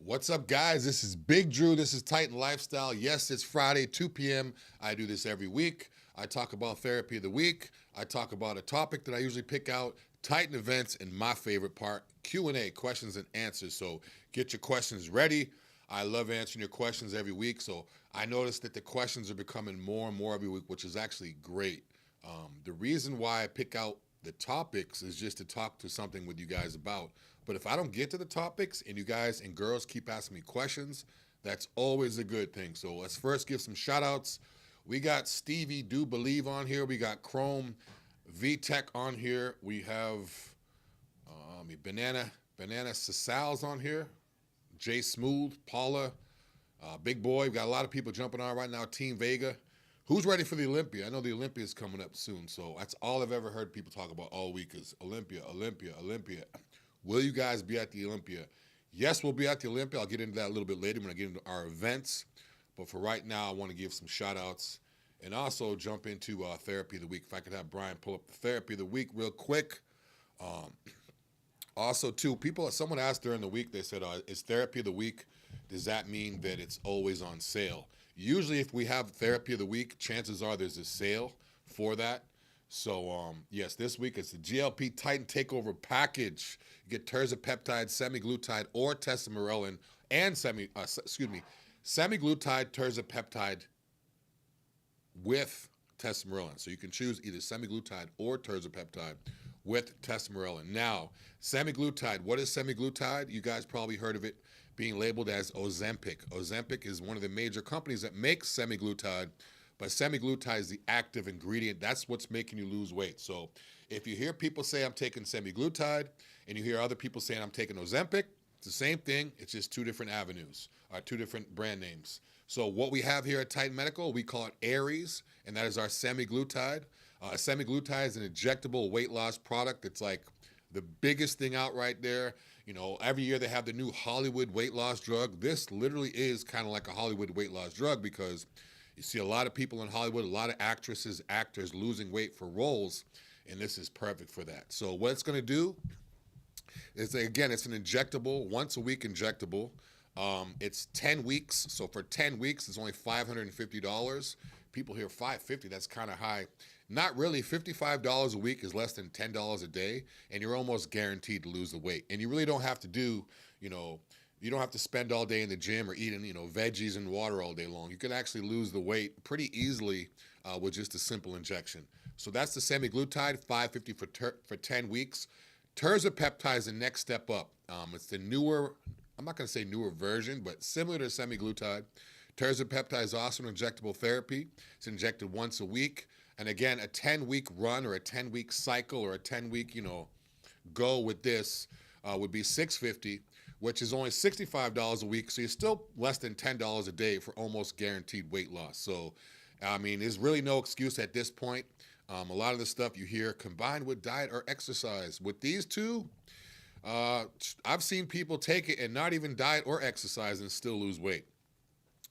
What's up, guys? This is Big Drew. This is Titan Lifestyle. Yes, it's Friday, 2 p.m. I do this every week. I talk about therapy of the week. I talk about a topic that I usually pick out, Titan events, and my favorite part, Q&A, questions and answers. So get your questions ready. I love answering your questions every week. So I noticed that the questions are becoming more and more every week, which is actually great. The reason why I pick out the topics is just to talk to something with you guys about. But if I don't get to the topics and you guys and girls keep asking me questions, that's always a good thing. So let's first give some shout outs. We got Stevie Do Believe on here. We got Chrome VTech on here. We have Banana Sasals on here. Jay Smooth, Paula, Big Boy. We got a lot of people jumping on right now. Team Vega. Who's ready for the Olympia? I know the Olympia is coming up soon, so that's all I've ever heard people talk about all week is Olympia, Olympia, Olympia. Will you guys be at the Olympia? Yes, we'll be at the Olympia. I'll get into that a little bit later when I get into our events. But for right now, I want to give some shout outs and also jump into therapy of the week. If I could have Brian pull up the therapy of the week real quick. Also, too, someone asked during the week, they said, is therapy of the week, does that mean that it's always on sale? Usually if we have therapy of the week, chances are there's a sale for that. So, yes, this week it's the GLP Titan Takeover package. You get Tirzepatide, Semaglutide, or Tesamorelin, and Semaglutide Tirzepatide with Tesamorelin. So you can choose either Semaglutide or Tirzepatide with Tesamorelin. Now, Semaglutide, what is Semaglutide? You guys probably heard of it being labeled as Ozempic. Ozempic is one of the major companies that makes Semaglutide, but Semaglutide is the active ingredient. That's what's making you lose weight. So if you hear people say I'm taking Semaglutide and you hear other people saying I'm taking Ozempic, it's the same thing. It's just two different avenues, two different brand names. So what we have here at Titan Medical, we call it Aries, and that is our Semaglutide. Semaglutide is an injectable weight loss product. It's like the biggest thing out right there. You know, every year they have the new Hollywood weight loss drug. This literally is kind of like a Hollywood weight loss drug because you see a lot of people in Hollywood, a lot of actresses, actors losing weight for roles, and this is perfect for that. So what it's going to do is, again, it's an injectable, once a week injectable. It's 10 weeks, so for 10 weeks, it's only $550. People hear $550, that's kind of high. Not really. $55 a week is less than $10 a day, and you're almost guaranteed to lose the weight. And you really don't have to do, you don't have to spend all day in the gym or eating, veggies and water all day long. You can actually lose the weight pretty easily with just a simple injection. So that's the Semaglutide, $550 for 10 weeks. Tirzepatide is the next step up. It's the newer, I'm not going to say newer version, but similar to Semaglutide. Tirzepatide is also an injectable therapy. It's injected once a week. And again, a 10-week run or a 10-week cycle or a 10-week, go with this would be $650, which is only $65 a week. So you're still less than $10 a day for almost guaranteed weight loss. So, I mean, there's really no excuse at this point. A lot of the stuff you hear combined with diet or exercise. With these two, I've seen people take it and not even diet or exercise and still lose weight.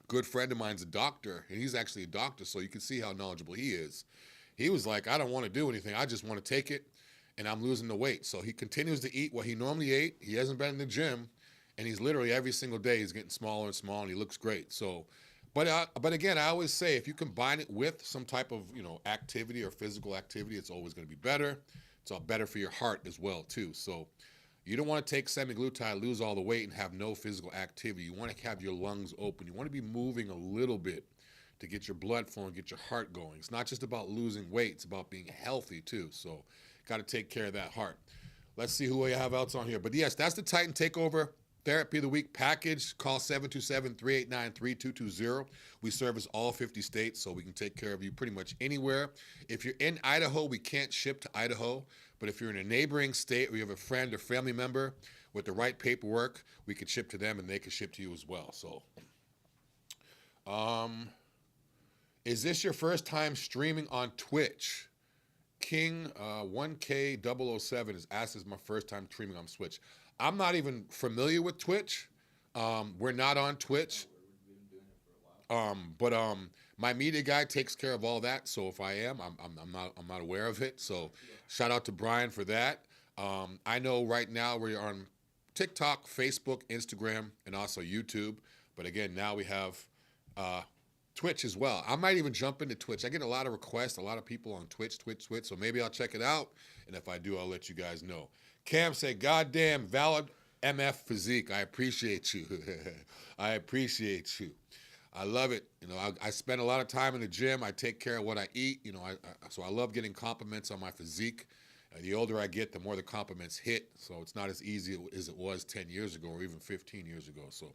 Good friend of mine's a doctor, and he's actually a doctor, so you can see how knowledgeable he is. He was like, I don't want to do anything. I just want to take it, and I'm losing the weight. So he continues to eat what he normally ate. He hasn't been in the gym, and he's literally every single day he's getting smaller and smaller, and he looks great. So, but again, I always say if you combine it with some type of activity or physical activity, it's always going to be better. It's all better for your heart as well too. So you don't want to take Semaglutide, lose all the weight, and have no physical activity. You want to have your lungs open. You want to be moving a little bit to get your blood flowing, get your heart going. It's not just about losing weight. It's about being healthy, too. So got to take care of that heart. Let's see who we have else on here. But, yes, that's the Titan Takeover Therapy of the Week package. Call 727-389-3220. We service all 50 states, so we can take care of you pretty much anywhere. If you're in Idaho, we can't ship to Idaho. But if you're in a neighboring state or you have a friend or family member with the right paperwork, we can ship to them and they can ship to you as well. So, is this your first time streaming on Twitch? King 1K007 is asked, is my first time streaming on Twitch. I'm not even familiar with Twitch. We're not on Twitch. But my media guy takes care of all that. So if I am, I'm not aware of it. So shout out to Brian for that. I know right now we're on TikTok, Facebook, Instagram, and also YouTube. But again, now we have Twitch as well. I might even jump into Twitch. I get a lot of requests, a lot of people on Twitch. So maybe I'll check it out. And if I do, I'll let you guys know. Cam said, goddamn, valid MF physique. I appreciate you. I appreciate you. I love it. You know, I spend a lot of time in the gym. I take care of what I eat. You know, so I love getting compliments on my physique. The older I get, the more the compliments hit. So it's not as easy as it was 10 years ago or even 15 years ago. So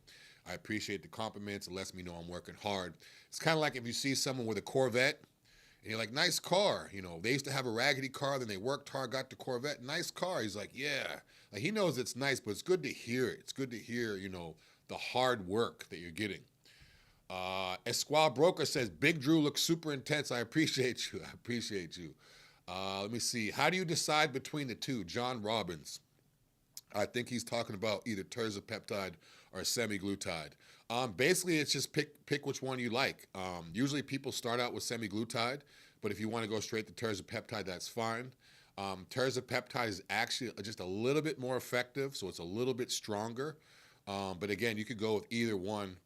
I appreciate the compliments. It lets me know I'm working hard. It's kind of like if you see someone with a Corvette and you're like, nice car. You know, they used to have a raggedy car, then they worked hard, got the Corvette. Nice car. He's like, yeah. Like, he knows it's nice, but it's good to hear it. It's good to hear, you know, the hard work that you're getting. Esquire Broker says, Big Drew looks super intense. I appreciate you. I appreciate you. Let me see. How do you decide between the two? John Robbins. I think he's talking about either Tirzepatide or Semaglutide. Basically, it's just pick which one you like. Usually people start out with Semaglutide, but if you want to go straight to Tirzepatide, that's fine. Tirzepatide is actually just a little bit more effective, so it's a little bit stronger. But again, you could go with either one.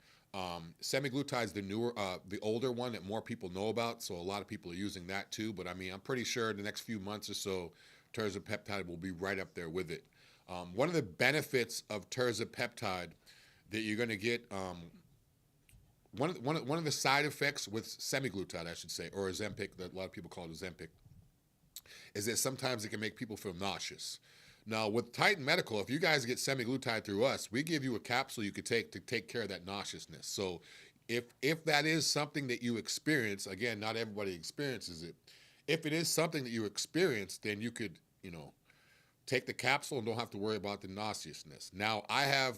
Semaglutide is the newer, the older one that more people know about, so a lot of people are using that too. But I mean, I'm pretty sure in the next few months or so, Tirzepatide will be right up there with it. One of the benefits of Tirzepatide that you're going to get, one of the side effects with Semaglutide, I should say, or Ozempic, that a lot of people call it Ozempic, is that sometimes it can make people feel nauseous. Now, with Titan Medical, if you guys get Semaglutide through us, we give you a capsule you could take to take care of that nauseousness. So if that is something that you experience, again, not everybody experiences it. If it is something that you experience, then you could, you know, take the capsule and don't have to worry about the nauseousness. Now, I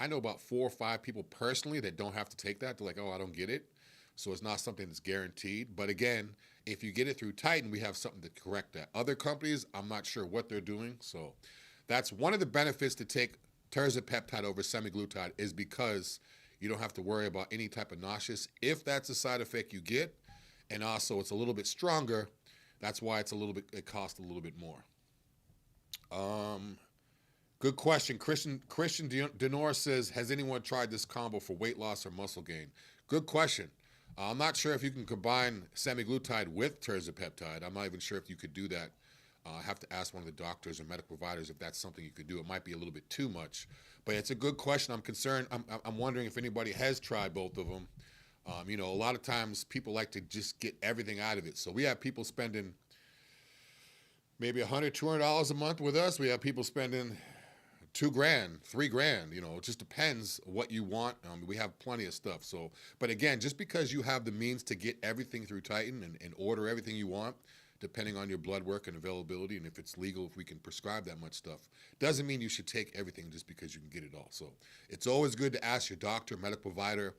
know about 4 or 5 people personally that don't have to take that. They're like, oh, I don't get it. So it's not something that's guaranteed. But again, if you get it through Titan, we have something to correct that. Other companies, I'm not sure what they're doing. So that's one of the benefits to take Tirzepatide over Semaglutide, is because you don't have to worry about any type of nauseous if that's a side effect you get. And also it's a little bit stronger. That's why it costs a little bit more. Good question. Christian Denor says, has anyone tried this combo for weight loss or muscle gain? Good question. I'm not sure if you can combine Semaglutide with Tirzepatide. I'm not even sure if you could do that. I have to ask one of the doctors or medical providers if that's something you could do. It might be a little bit too much, but it's a good question. I'm concerned. I'm wondering if anybody has tried both of them. You know, a lot of times people like to just get everything out of it. So we have people spending maybe $100, $200 a month with us. We have people spending $2,000, $3,000, you know, it just depends what you want. We have plenty of stuff. So, but again, just because you have the means to get everything through Titan and order everything you want, depending on your blood work and availability, and if it's legal, if we can prescribe that much stuff, doesn't mean you should take everything just because you can get it all. So it's always good to ask your doctor, medical provider,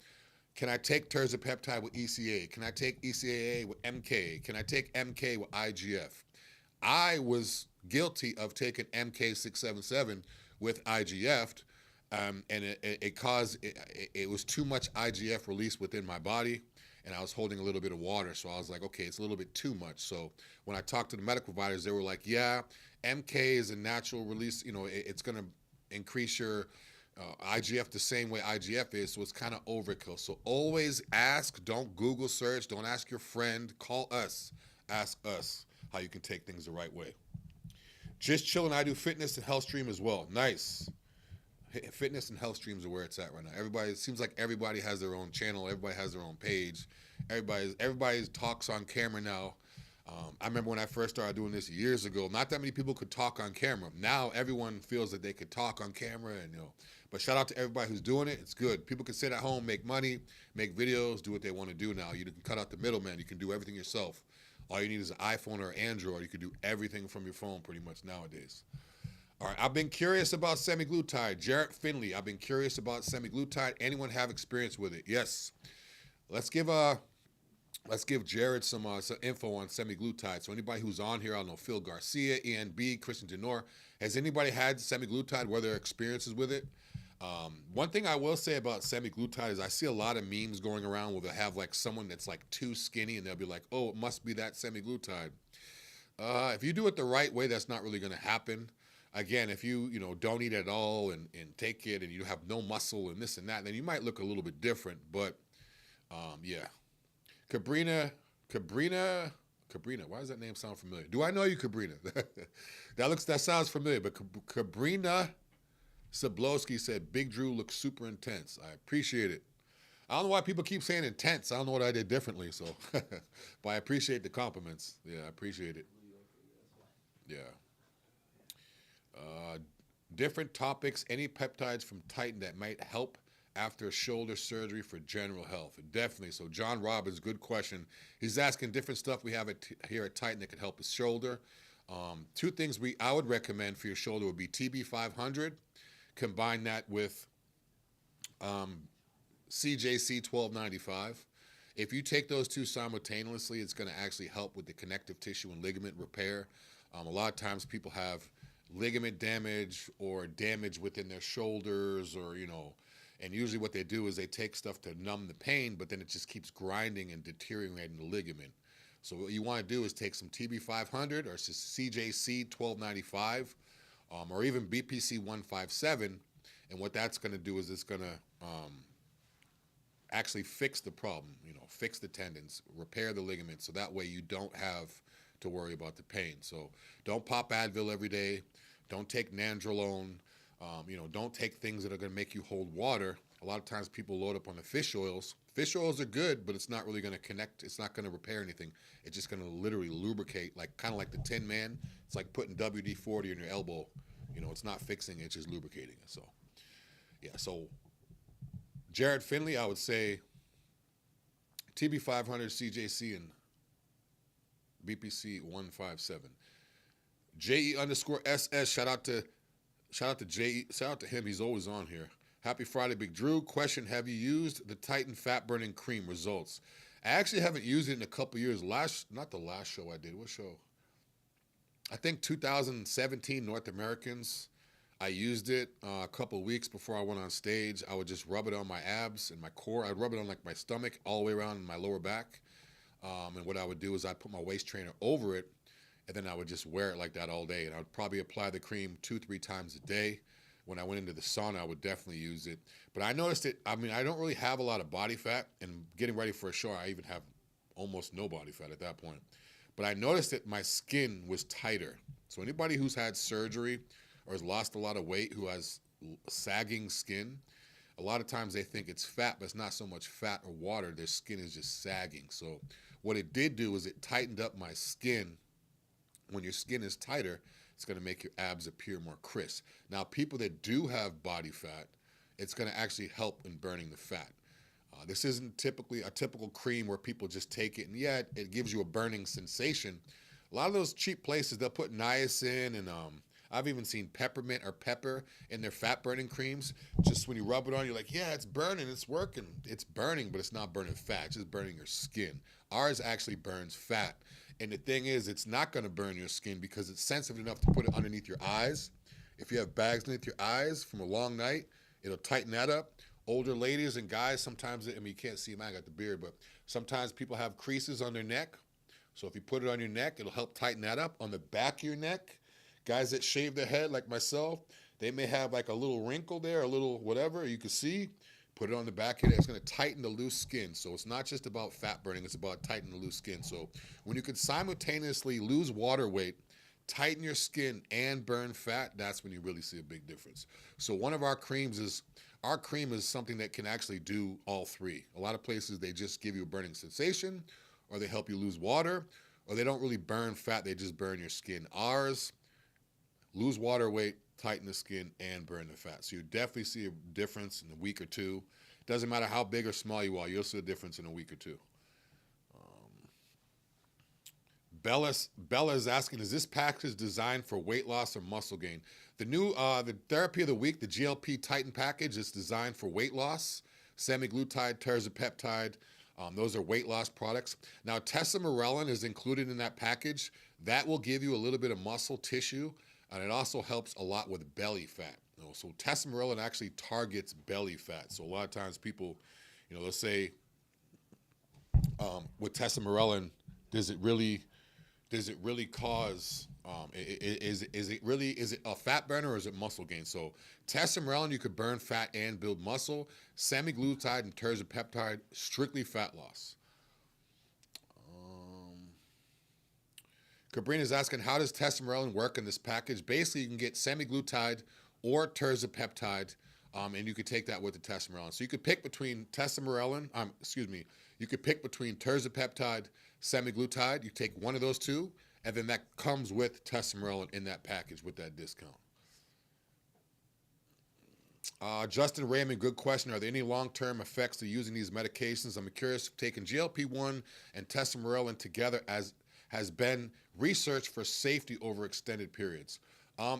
can I take Tirzepatide with ECA? Can I take ECAA with MK? Can I take MK with IGF? I was guilty of taking MK677 with IGF, and it was too much IGF release within my body, and I was holding a little bit of water, so I was like, okay, it's a little bit too much. So when I talked to the medical providers, they were like, yeah, MK is a natural release, you know, it's going to increase your IGF the same way IGF is, so it's kind of overkill. So always ask, don't Google search, don't ask your friend, call us, ask us how you can take things the right way. Just chilling. I do fitness and health stream as well. Nice. Fitness and health streams are where it's at right now. It seems like everybody has their own channel. Everybody has their own page. Everybody talks on camera now. I remember when I first started doing this years ago, not that many people could talk on camera. Now everyone feels that they could talk on camera, and but shout out to everybody who's doing it. It's good. People can sit at home, make money, make videos, do what they want to do now. You can cut out the middleman. You can do everything yourself. All you need is an iPhone or Android. You can do everything from your phone pretty much nowadays. All right, I've been curious about Semaglutide. Jarrett Finley, I've been curious about Semaglutide. Anyone have experience with it? Yes. Let's give Jared some info on Semaglutide. So anybody who's on here, I don't know, Phil Garcia, ENB, Christian Denor, has anybody had Semaglutide? What are their experiences with it? One thing I will say about Semaglutide is I see a lot of memes going around where they have like someone that's like too skinny and they'll be like, oh, it must be that Semaglutide. If you do it the right way, that's not really going to happen. Again, if you, don't eat at all and take it and you have no muscle and this and that, then you might look a little bit different. But yeah. Cabrina, why does that name sound familiar? Do I know you, Cabrina? That sounds familiar, but Cabrina Sablowski said, Big Drew looks super intense. I appreciate it. I don't know why people keep saying intense. I don't know what I did differently, so. But I appreciate the compliments. Yeah, I appreciate it. Yeah. Different topics, any peptides from Titan that might help after shoulder surgery for general health? Definitely. So John Robbins, good question. He's asking different stuff we have here at Titan that could help his shoulder. Two things I would recommend for your shoulder would be TB500. Combine that with CJC 1295. If you take those two simultaneously, it's going to actually help with the connective tissue and ligament repair. A lot of times people have ligament damage or damage within their shoulders, or and usually what they do is they take stuff to numb the pain, but then it just keeps grinding and deteriorating the ligament. So what you want to do is take some TB500 or CJC 1295 or even BPC 157, and what that's going to do is it's going to actually fix the problem, fix the tendons, repair the ligaments, so that way you don't have to worry about the pain. So don't pop Advil every day. Don't take Nandrolone. Don't take things that are going to make you hold water. A lot of times people load up on the fish oils. Fish oils are good, but it's not really going to connect. It's not going to repair anything. It's just going to literally lubricate, kind of like the Tin Man. It's like putting WD-40 in your elbow. It's not fixing it, it's just lubricating it. So, yeah. So, Jared Finley, I would say TB500, CJC, and BPC 157. JE_SS, shout out to JE, shout out to him, he's always on here. Happy Friday, Big Drew. Question, have you used the Titan Fat Burning Cream? Results. I actually haven't used it in a couple years. Not the last show I did. What show? I think 2017 North Americans. I used it a couple weeks before I went on stage. I would just rub it on my abs and my core. I'd rub it on my stomach all the way around my lower back. And what I would do is I'd put my waist trainer over it, and then I would just wear it like that all day. And I would probably apply the cream 2-3 times a day. When I went into the sauna, I would definitely use it. But I noticed it, I don't really have a lot of body fat. And getting ready for a show, I even have almost no body fat at that point. But I noticed that my skin was tighter. So anybody who's had surgery or has lost a lot of weight, who has sagging skin, a lot of times they think it's fat, but it's not so much fat or water. Their skin is just sagging. So what it did do is it tightened up my skin. When your skin is tighter, it's going to make your abs appear more crisp. Now, people that do have body fat, it's going to actually help in burning the fat. This isn't typically a typical cream where people just take it and it gives you a burning sensation. A lot of those cheap places, they'll put niacin and I've even seen peppermint or pepper in their fat burning creams. Just when you rub it on, you're like, yeah, it's burning, it's working. It's burning, but it's not burning fat. It's just burning your skin. Ours actually burns fat. And the thing is, it's not going to burn your skin because it's sensitive enough to put it underneath your eyes. If you have bags underneath your eyes from a long night, it'll tighten that up. Older ladies and guys, sometimes, you can't see them, I got the beard, but sometimes people have creases on their neck. So if you put it on your neck, it'll help tighten that up. On the back of your neck, guys that shave their head like myself, they may have like a little wrinkle there, a little whatever, you can see. Put it on the back of it. It's going to tighten the loose skin. So it's not just about fat burning. It's about tightening the loose skin. So when you can simultaneously lose water weight, tighten your skin, and burn fat, that's when you really see a big difference. So one of our creams is, something that can actually do all three. A lot of places, they just give you a burning sensation, or they help you lose water, or they don't really burn fat. They just burn your skin. Ours, lose water weight, tighten the skin, and burn the fat. So you definitely see a difference in a week or two. Doesn't matter how big or small you are, you'll see a difference in a week or two. Bella is asking, is this package designed for weight loss or muscle gain? The new the therapy of the week, the GLP Titan package, is designed for weight loss. Semaglutide Tirzepatide, those are weight loss products. Now, Tesamorelin is included in that package. That will give you a little bit of muscle tissue, and it also helps a lot with belly fat. So Tesamorelin actually targets belly fat. So a lot of times people, they'll say, with Tesamorelin, does it really cause Is it a fat burner or is it muscle gain? So tesamorelin, you could burn fat and build muscle. Semaglutide and tirzepatide, strictly fat loss. Cabrina's asking, how does tesamorelin work in this package? Basically, you can get semaglutide or tirzepatide, and you could take that with the tesamorelin. So you could pick between you could pick between tirzepatide, semaglutide. You take one of those two, and then that comes with tesamorelin in that package with that discount. Justin Raymond, good question. Are there any long-term effects to using these medications? I'm curious if taking GLP-1 and tesamorelin together has been researched for safety over extended periods.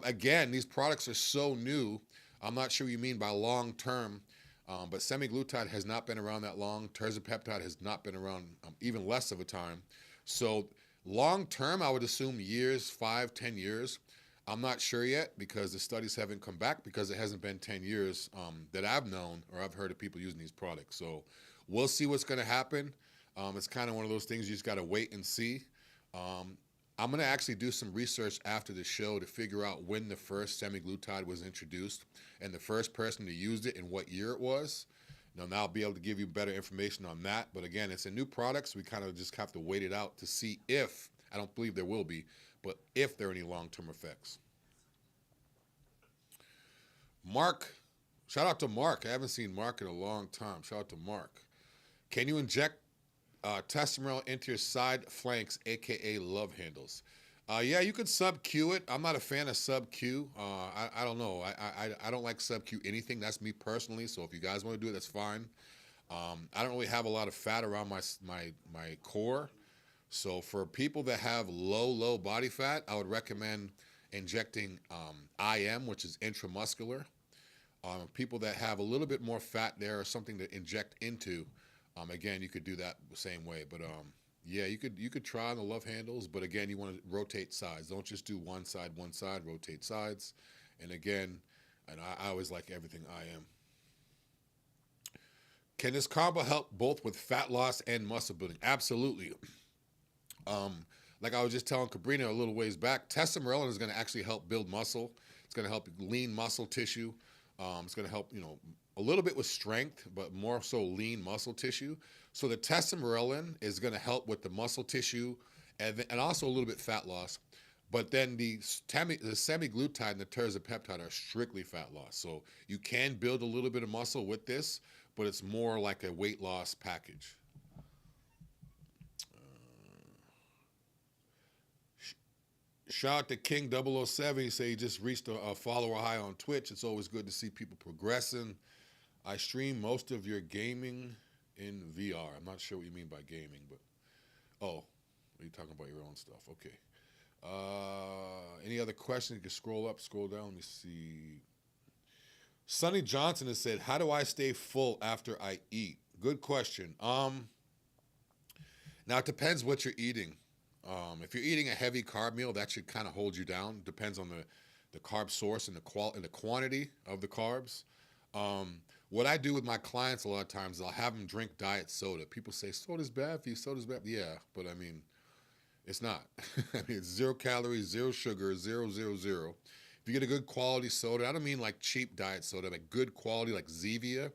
Again, these products are so new. I'm not sure what you mean by long-term, but semaglutide has not been around that long. Tirzepatide has not been around even less of a time. So long-term, I would assume years, 5, 10 years. I'm not sure yet because the studies haven't come back because it hasn't been 10 years that I've known or I've heard of people using these products. So we'll see what's going to happen. It's kind of one of those things you just got to wait and see. I'm going to actually do some research after the show to figure out when the first semaglutide was introduced and the first person to use it and what year it was. Now I'll be able to give you better information on that. But again, it's a new product, so we kind of just have to wait it out to see if, I don't believe there will be, but if there are any long-term effects. Mark, shout out to Mark. I haven't seen Mark in a long time. Shout out to Mark. Can you inject tesamorelin into your side flanks, aka love handles? Yeah, you could sub-Q it. I'm not a fan of sub-Q. I don't know. I don't like sub-Q anything. That's me personally. So if you guys want to do it, that's fine. I don't really have a lot of fat around my core. So for people that have low body fat, I would recommend injecting IM, which is intramuscular. People that have a little bit more fat there or something to inject into, again, you could do that the same way. But yeah, you could try on the love handles, but again, you want to rotate sides. Don't just do one side, rotate sides. And again, and I always like everything IM. Can this combo help both with fat loss and muscle building? Absolutely. Like I was just telling Cabrina a little ways back, tesamorelin is going to actually help build muscle. It's going to help lean muscle tissue. It's going to help, a little bit with strength, but more so lean muscle tissue. So the tesamorelin is going to help with the muscle tissue and also a little bit fat loss. But then the semaglutide and the tirzepatide are strictly fat loss. So you can build a little bit of muscle with this, but it's more like a weight loss package. Shout out to King007. He said he just reached a follower high on Twitch. It's always good to see people progressing. I stream most of your gaming in VR. I'm not sure what you mean by gaming, but oh, you're talking about your own stuff. Okay. Any other questions? You can scroll up, scroll down. Let me see. Sonny Johnson has said, how do I stay full after I eat? Good question. Now it depends what you're eating. If you're eating a heavy carb meal, that should kind of hold you down. Depends on the carb source and the quantity of the carbs. What I do with my clients a lot of times is I'll have them drink diet soda. People say, soda's bad for you, soda's bad. Yeah, but I mean, it's not. I mean, it's 0 calories, 0 sugar, 0, 0, 0. If you get a good quality soda, I don't mean like cheap diet soda, but good quality like Zevia.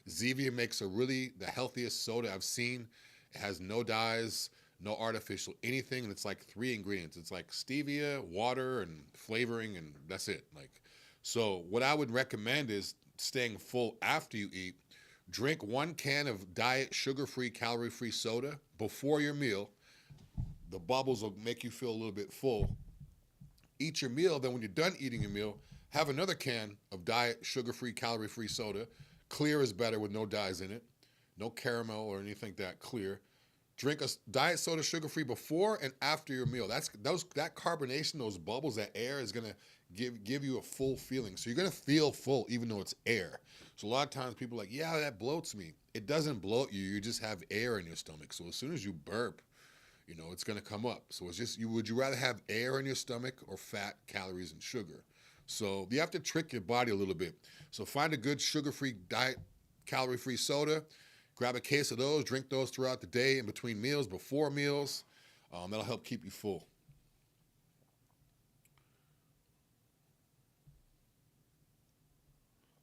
Zevia makes the healthiest soda I've seen. It has no dyes, no artificial anything, and it's like 3 ingredients. It's like stevia, water, and flavoring, and that's it. So what I would recommend is staying full after you eat. Drink 1 can of diet, sugar-free, calorie-free soda before your meal. The bubbles will make you feel a little bit full. Eat your meal, then when you're done eating your meal, have another can of diet, sugar-free, calorie-free soda. Clear is better with no dyes in it. No caramel or anything like that, clear. Drink a diet soda sugar-free before and after your meal. That carbonation, those bubbles, that air is going to give you a full feeling. So you're going to feel full even though it's air. So a lot of times people are like, yeah, that bloats me. It doesn't bloat you. You just have air in your stomach. So as soon as you burp, it's going to come up. So it's just, would you rather have air in your stomach or fat, calories, and sugar? So you have to trick your body a little bit. So find a good sugar-free diet, calorie-free soda. Grab a case of those, drink those throughout the day, in between meals, before meals. That'll help keep you full.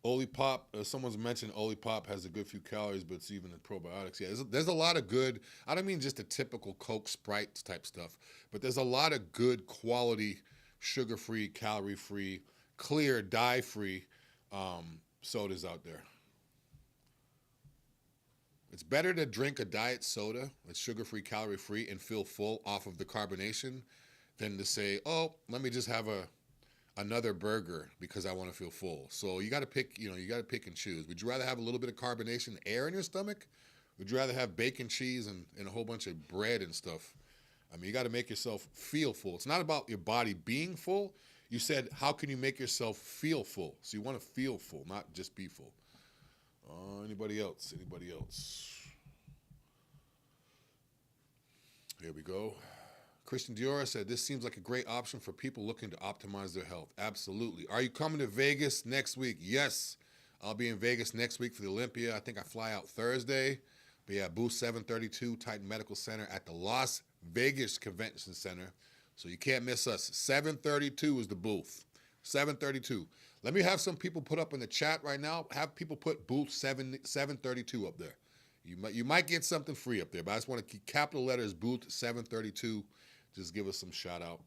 Olipop, someone's mentioned Olipop has a good few calories, but it's even in probiotics. Yeah, there's a lot of good, I don't mean just the typical Coke, Sprite type stuff, but there's a lot of good quality, sugar-free, calorie-free, clear, dye-free sodas out there. It's better to drink a diet soda that's sugar-free, calorie-free, and feel full off of the carbonation than to say, oh, let me just have another burger because I want to feel full. So you got to pick, you got to pick and choose. Would you rather have a little bit of carbonation, air in your stomach? Would you rather have bacon, cheese, and a whole bunch of bread and stuff? I mean, you got to make yourself feel full. It's not about your body being full. You said, how can you make yourself feel full? So you want to feel full, not just be full. Anybody else? Anybody else? Here we go. Christian Diora said, this seems like a great option for people looking to optimize their health. Absolutely. Are you coming to Vegas next week? Yes. I'll be in Vegas next week for the Olympia. I think I fly out Thursday. But yeah, booth 732, Titan Medical Center at the Las Vegas Convention Center. So you can't miss us. 732 is the booth. 732. Let me have some people put up in the chat right now. Have people put booth 732 up there. You might get something free up there, but I just want to keep capital letters booth 732. Just give us some shout out.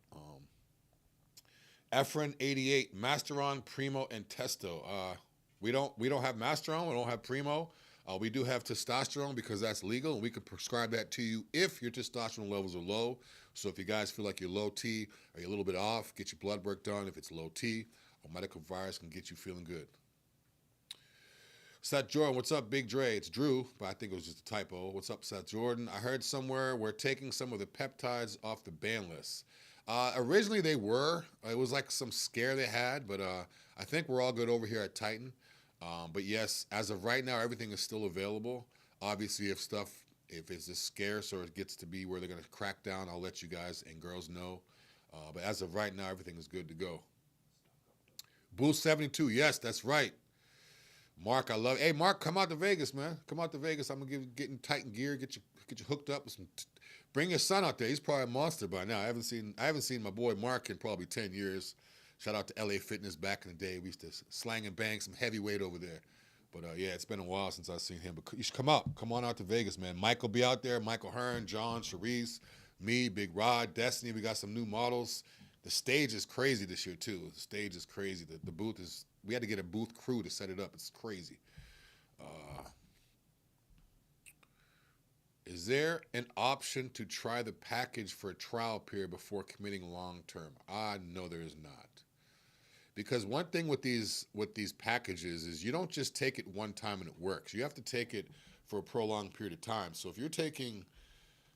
Efren 88, Masteron, Primo, and Testo. We don't have Masteron. We don't have Primo. We do have testosterone because that's legal, and we can prescribe that to you if your testosterone levels are low. So if you guys feel like you're low T or you're a little bit off, get your blood work done. If it's low T, a medical virus can get you feeling good. Seth Jordan, what's up, Big Dre? It's Drew, but I think it was just a typo. What's up, Seth Jordan? I heard somewhere we're taking some of the peptides off the ban list. Originally they were. It was like some scare they had, but I think we're all good over here at Titan. But yes, as of right now, everything is still available. Obviously, if it's just scarce or it gets to be where they're going to crack down, I'll let you guys and girls know. But as of right now, everything is good to go. Boost 72, yes, that's right. Mark, I love. Hey, Mark, come out to Vegas, man. Come out to Vegas. I'm gonna get in Titan gear, get you hooked up with some. Bring your son out there. He's probably a monster by now. I haven't seen my boy Mark in probably 10 years. Shout out to LA Fitness back in the day. We used to slang and bang some heavyweight over there. But yeah, it's been a while since I've seen him. But you should come out. Come on out to Vegas, man. Mike will be out there. Michael Hearn, John, Charisse, me, Big Rod, Destiny. We got some new models. The stage is crazy this year too. The stage is crazy. The booth is. We had to get a booth crew to set it up. It's crazy. Is there an option to try the package for a trial period before committing long term? No, there is not. Because one thing with these packages is you don't just take it one time and it works. You have to take it for a prolonged period of time. So if you're taking,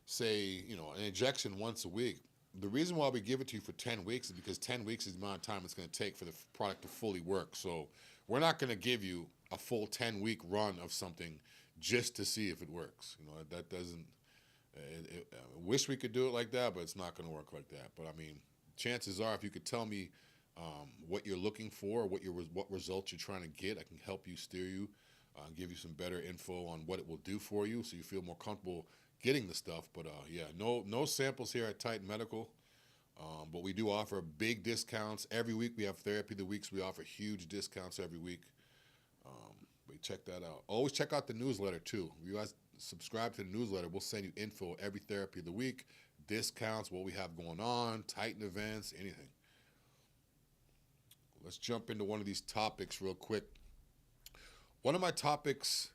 say, an injection once a week, the reason why we give it to you for 10 weeks is because 10 weeks is the amount of time it's going to take for the product to fully work. So we're not going to give you a full 10-week run of something just to see if it works. That doesn't. I wish we could do it like that, but it's not going to work like that. But I mean, chances are, if you could tell me what you're looking for, what results you're trying to get, I can help you, steer you, give you some better info on what it will do for you, so you feel more comfortable getting the stuff. But yeah, no samples here at Titan Medical, but we do offer big discounts every week. We have Therapy of the Weeks. We offer huge discounts every week. But check that out. Always check out the newsletter too. If you guys subscribe to the newsletter, we'll send you info every Therapy of the Week, discounts, what we have going on, Titan events, anything. Let's jump into one of these topics real quick. One of my topics,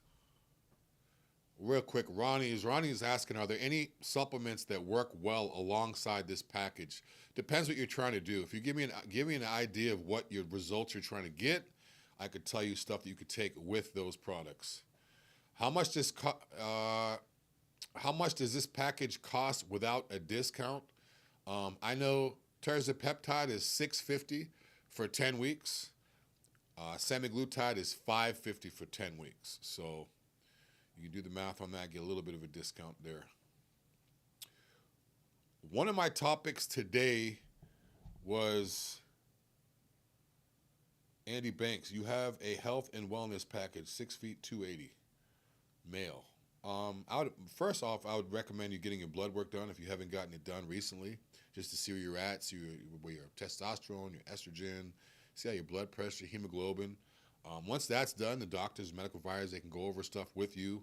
real quick, Ronnie is asking, are there any supplements that work well alongside this package? Depends what you're trying to do. If you give me an idea of what your results you're trying to get, I could tell you stuff that you could take with those products. How much does this package cost without a discount? I know Tirzepatide is $650 for 10 weeks. Semaglutide is $550 for 10 weeks. So you can do the math on that, get a little bit of a discount there. One of my topics today was Andy Banks. You have a health and wellness package, 6 feet, 280, male. First off, I would recommend you getting your blood work done if you haven't gotten it done recently, just to see where you're at, see where your testosterone, your estrogen, see how your blood pressure, hemoglobin. Once that's done, the doctors, medical providers, they can go over stuff with you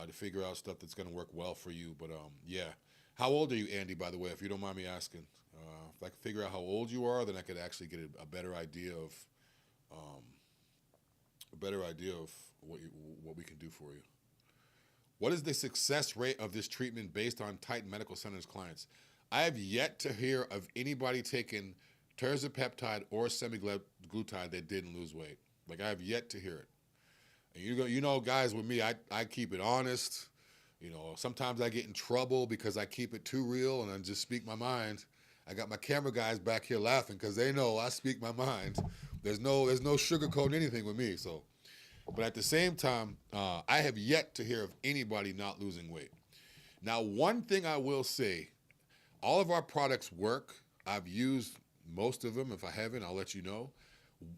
to figure out stuff that's going to work well for you. But yeah. How old are you, Andy, by the way, if you don't mind me asking? If I could figure out how old you are, then I could actually get a better idea of um, what we can do for you. What is the success rate of this treatment based on Titan Medical Center's clients? I have yet to hear of anybody taking Tirzepatide or semaglutide that didn't lose weight. Like, I have yet to hear it. And you know, guys, with me, I keep it honest. You know, sometimes I get in trouble because I keep it too real and I just speak my mind. I got my camera guys back here laughing because they know I speak my mind. There's no sugarcoating anything with me. So, but at the same time, I have yet to hear of anybody not losing weight. Now, one thing I will say, all of our products work. I've used most of them. If I haven't, I'll let you know.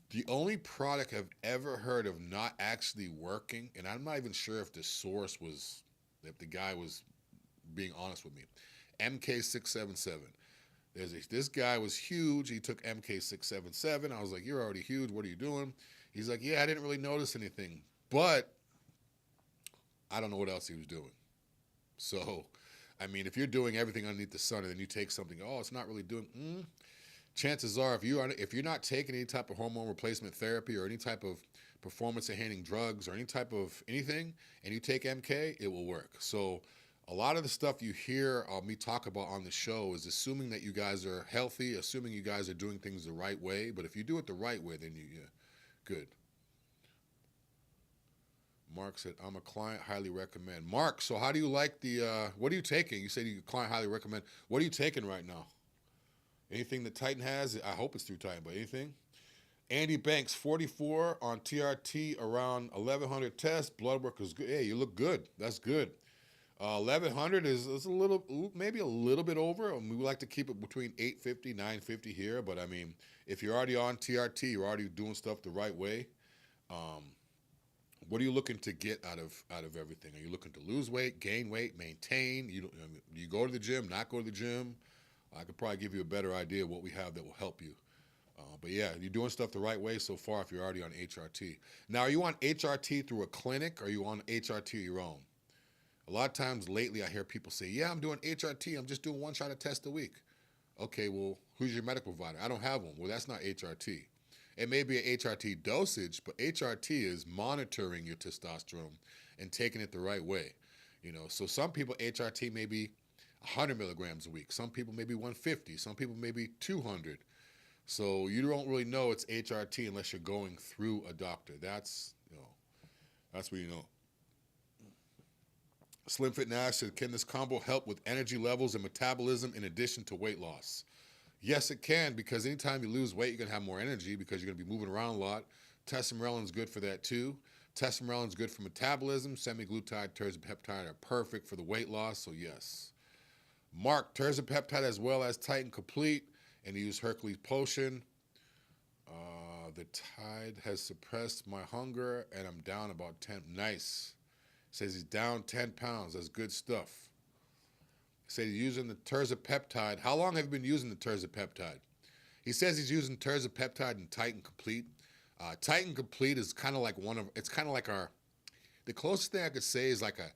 The only product I've ever heard of not actually working, and I'm not even sure if the source was, if the guy was being honest with me, MK677. This guy was huge. He took MK677. I was like, you're already huge. What are you doing? He's like, yeah, I didn't really notice anything, but I don't know what else he was doing. So, I mean, if you're doing everything underneath the sun and then you take something, oh, it's not really doing, chances are if you're not taking any type of hormone replacement therapy or any type of performance-enhancing drugs or any type of anything, and you take MK, it will work. So a lot of the stuff you hear me talk about on the show is assuming that you guys are healthy, assuming you guys are doing things the right way. But if you do it the right way, then yeah, good. Mark said, I'm a client, highly recommend. Mark, so how do you like the, what are you taking? You said you client highly recommend. What are you taking right now? Anything that Titan has? I hope it's through Titan, but anything? Andy Banks, 44 on TRT, around 1,100 tests. Blood work is good. Hey, you look good. That's good. 1,100 is a little, maybe a little bit over. We like to keep it between 850, 950 here. But, I mean, if you're already on TRT, you're already doing stuff the right way. What are you looking to get out of everything? Are you looking to lose weight, gain weight, maintain? Do you go to the gym, not go to the gym? I could probably give you a better idea of what we have that will help you. But yeah, you're doing stuff the right way so far if you're already on HRT. Now, are you on HRT through a clinic or are you on HRT your own? A lot of times lately I hear people say, yeah, I'm doing HRT. I'm just doing one shot of test a week. Okay, well, who's your medical provider? I don't have one. Well, that's not HRT. It may be an HRT dosage, but HRT is monitoring your testosterone and taking it the right way. You know, so some people HRT may be 100 milligrams a week. Some people maybe 150. Some people maybe 200. So you don't really know it's HRT unless you're going through a doctor. That's where you know. Slim Fit Nash said, can this combo help with energy levels and metabolism in addition to weight loss? Yes, it can, because anytime you lose weight, you're going to have more energy because you're going to be moving around a lot. Tesamorelin is good for that too. Tesamorelin is good for metabolism. Semaglutide, Tirzepatide are perfect for the weight loss, so yes. Mark, Tirzepatide as well as Titan Complete, and he used Hercules Potion. The tide has suppressed my hunger, and I'm down about 10. Nice. Says he's down 10 pounds. That's good stuff. Said he's using the Tirzepatide. How long have you been using the Tirzepatide? He says he's using Tirzepatide and Titan Complete. Titan Complete is kind of like the closest thing I could say is like a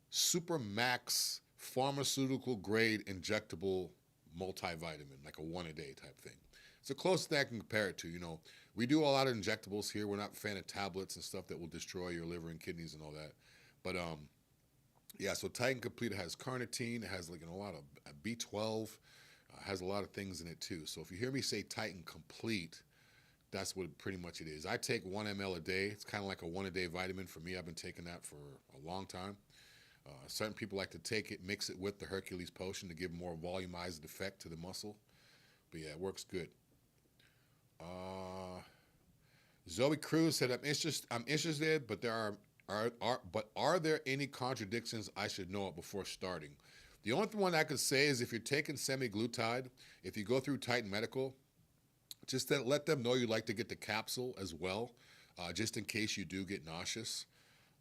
super max pharmaceutical grade injectable multivitamin, like a one-a-day type thing. It's the closest thing I can compare it to. You know, we do a lot of injectables here. We're not a fan of tablets and stuff that will destroy your liver and kidneys and all that. But yeah, so Titan Complete has carnitine. It has like a lot of B12. Has a lot of things in it too. So if you hear me say Titan Complete, that's what pretty much it is. I take 1 ml a day. It's kind of like a one-a-day vitamin for me. I've been taking that for a long time. Certain people like to take it, mix it with the Hercules Potion to give more volumized effect to the muscle. But yeah, it works good. Zoe Cruz said, I'm interested, but are there any contradictions I should know of before starting? The only one I could say is if you're taking semaglutide, if you go through Titan Medical, just let them know you'd like to get the capsule as well, just in case you do get nauseous.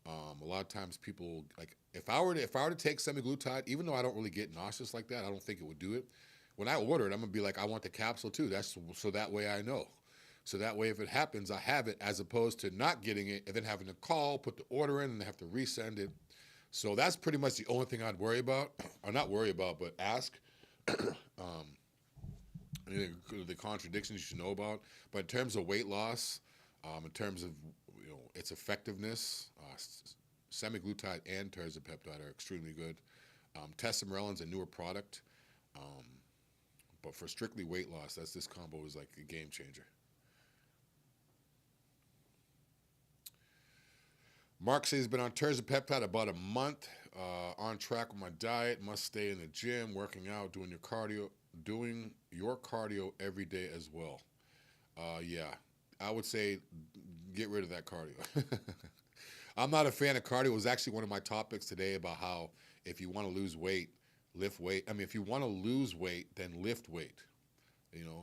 A lot of times people, like, if I were to take semaglutide, even though I don't really get nauseous like that, I don't think it would do it. When I order it, I'm gonna be like, I want the capsule too. That's so that way I know. So that way, if it happens, I have it, as opposed to not getting it and then having to call, put the order in, and have to resend it. So that's pretty much the only thing I'd worry about, or not worry about, but ask. um, the contradictions you should know about. But in terms of weight loss, in terms of its effectiveness, semaglutide and terzepatide are extremely good. Tesamorelin's a newer product, but for strictly weight loss, this combo is like a game changer. Mark says he's been on tirzepatide about a month. On track with my diet. Must stay in the gym, working out, doing your cardio every day as well. Yeah, I would say get rid of that cardio. I'm not a fan of cardio. It was actually one of my topics today about how if you want to lose weight, lift weight. I mean, if you want to lose weight, then lift weight.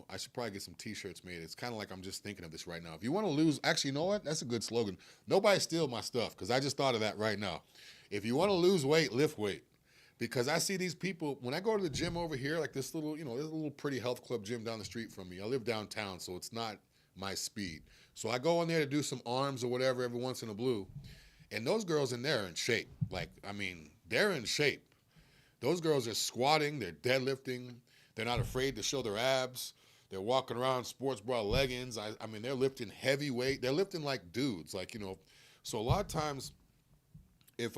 I should probably get some T-shirts made. It's kind of like I'm just thinking of this right now. If you want to lose, actually, you know what? That's a good slogan. Nobody steal my stuff, because I just thought of that right now. If you want to lose weight, lift weight. Because I see these people, when I go to the gym over here, like this little, there's a little pretty health club gym down the street from me. I live downtown, so it's not my speed. So I go in there to do some arms or whatever every once in a blue. And those girls in there are in shape. They're in shape. Those girls are squatting, they're deadlifting, they're not afraid to show their abs. They're walking around sports bra leggings. I mean, they're lifting heavy weight. They're lifting like dudes, So a lot of times, if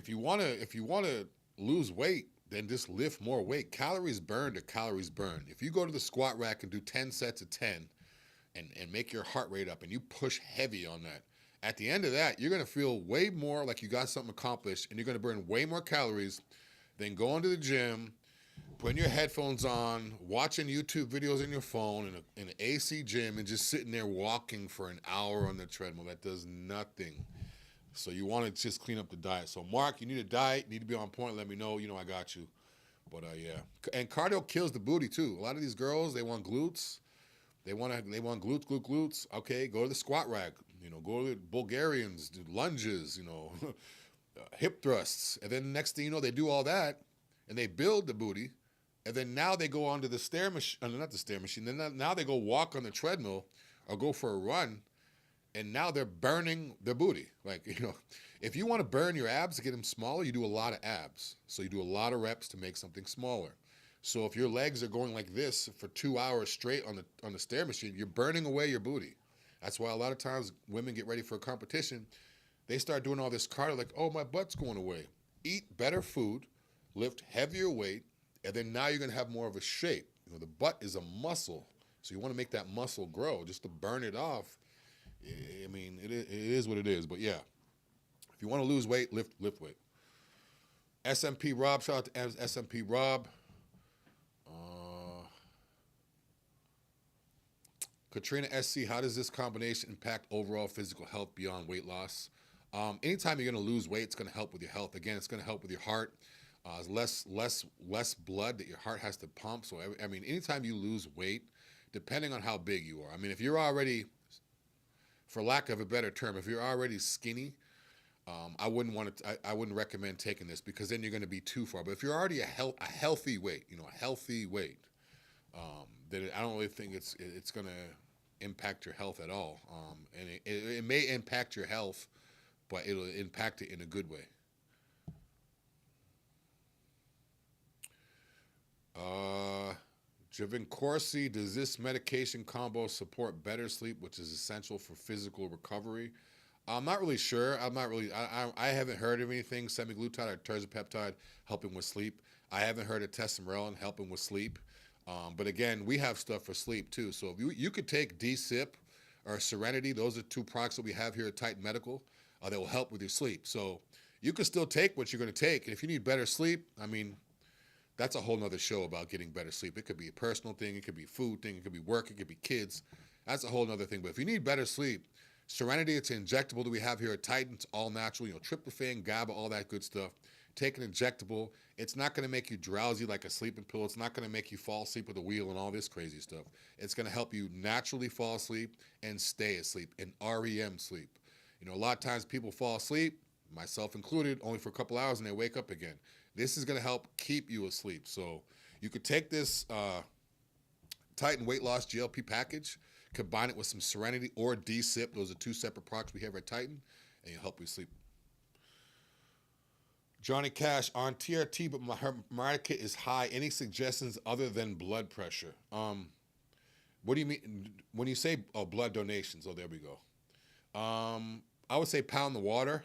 you wanna lose weight, then just lift more weight. Calories burned are calories burned. If you go to the squat rack and do 10 sets of 10 and make your heart rate up and you push heavy on that, at the end of that, you're gonna feel way more like you got something accomplished, and you're gonna burn way more calories than going to the gym, putting your headphones on, watching YouTube videos in your phone in an AC gym, and just sitting there walking for an hour on the treadmill. That does nothing. So you want to just clean up the diet. So Mark, you need a diet, you need to be on point. Let me know. I got you. But yeah, and cardio kills the booty too. A lot of these girls, they want glutes. They want glutes. Okay, go to the squat rack. Go to the Bulgarians, do lunges. Hip thrusts, and then next thing you know, they do all that, and they build the booty. And then now they go onto the stair machine, not the stair machine. Then now they go walk on the treadmill or go for a run, and now they're burning their booty. If you want to burn your abs to get them smaller, you do a lot of abs. So you do a lot of reps to make something smaller. So if your legs are going like this for 2 hours straight on the stair machine, you're burning away your booty. That's why a lot of times women get ready for a competition. They start doing all this cardio like, oh, my butt's going away. Eat better food, lift heavier weight, and then now you're going to have more of a shape. The butt is a muscle, so you want to make that muscle grow. Just to burn it off, I mean, it is what it is. But yeah, if you want to lose weight, lift weight. SMP Rob, shout out to SMP Rob. Katrina SC, how does this combination impact overall physical health beyond weight loss? Anytime you're going to lose weight, it's going to help with your health. Again, it's going to help with your heart. Less blood that your heart has to pump. So, I mean, anytime you lose weight, depending on how big you are. I mean, if you're already, for lack of a better term, if you're already skinny, I wouldn't recommend taking this, because then you're going to be too far. But if you're already a healthy weight, then I don't really think it's going to impact your health at all. And it may impact your health, but it'll impact it in a good way. Javin Corsi, does this medication combo support better sleep, which is essential for physical recovery? I'm not really sure. I haven't heard of anything semaglutide or tirzepatide helping with sleep. I haven't heard of Tesamorelin helping with sleep. But again, we have stuff for sleep too. So if you could take D-Sip or Serenity, those are two products that we have here at Titan Medical that will help with your sleep. So you can still take what you're going to take. And if you need better sleep, I mean, that's a whole nother show about getting better sleep. It could be a personal thing. It could be a food thing. It could be work. It could be kids. That's a whole nother thing. But if you need better sleep, Serenity, it's an injectable that we have here at Titan. It's all natural, tryptophan, GABA, all that good stuff. Take an injectable. It's not going to make you drowsy like a sleeping pill. It's not going to make you fall asleep with a wheel and all this crazy stuff. It's going to help you naturally fall asleep and stay asleep, and REM sleep. A lot of times people fall asleep, myself included, only for a couple hours, and they wake up again. This is going to help keep you asleep. So you could take this Titan weight loss GLP package. Combine it with some Serenity or D-Sip. Those are two separate products we have at Titan, and you'll help you sleep. Johnny Cash, on TRT, but my hematocrit is high. Any suggestions other than blood pressure? What do you mean when you say blood donations? Oh, there we go. I would say pound the water.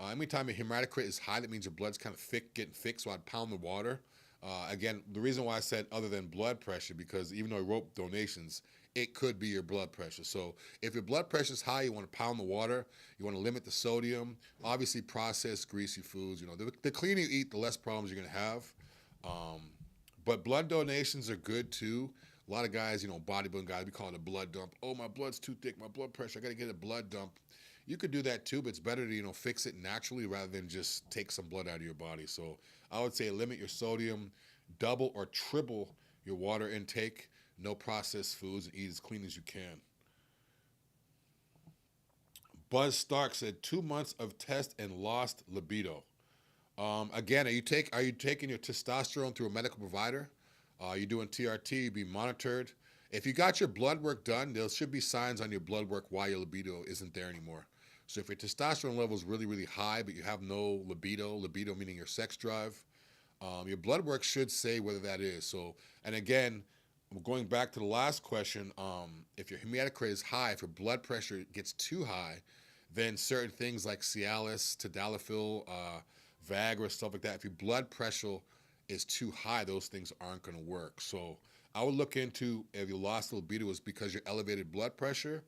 Anytime your hematocrit is high, that means your blood's kind of thick, getting thick, so I'd pound the water. Again, the reason why I said other than blood pressure, because even though I wrote donations, it could be your blood pressure. So if your blood pressure is high, you want to pound the water. You want to limit the sodium. Obviously, processed, greasy foods. You know, the cleaner you eat, the less problems you're going to have. But blood donations are good, too. A lot of guys, you know, bodybuilding guys, we call it a blood dump. Oh, my blood's too thick, my blood pressure, I got to get a blood dump. You could do that, too, but it's better to, you know, fix it naturally rather than just take some blood out of your body. So I would say limit your sodium, double or triple your water intake, no processed foods, and eat as clean as you can. Buzz Stark said 2 months of test and lost libido. Again, are you taking your testosterone through a medical provider? You're doing TRT, be monitored. If you got your blood work done, there should be signs on your blood work why your libido isn't there anymore. So if your testosterone level is really, really high, but you have no libido meaning your sex drive, your blood work should say whether that is. So, and again, going back to the last question, if your hematocrit is high, if your blood pressure gets too high, then certain things like Cialis, Tadalafil, Viagra, stuff like that, if your blood pressure is too high, those things aren't going to work. So I would look into if you lost libido is because your elevated blood pressure.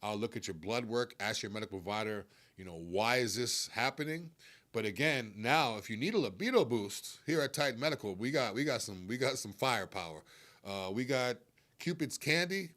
I'll look at your blood work, ask your medical provider, you know, why is this happening? But again, now if you need a libido boost, here at Titan Medical, we got some firepower. We got Cupid's Candy.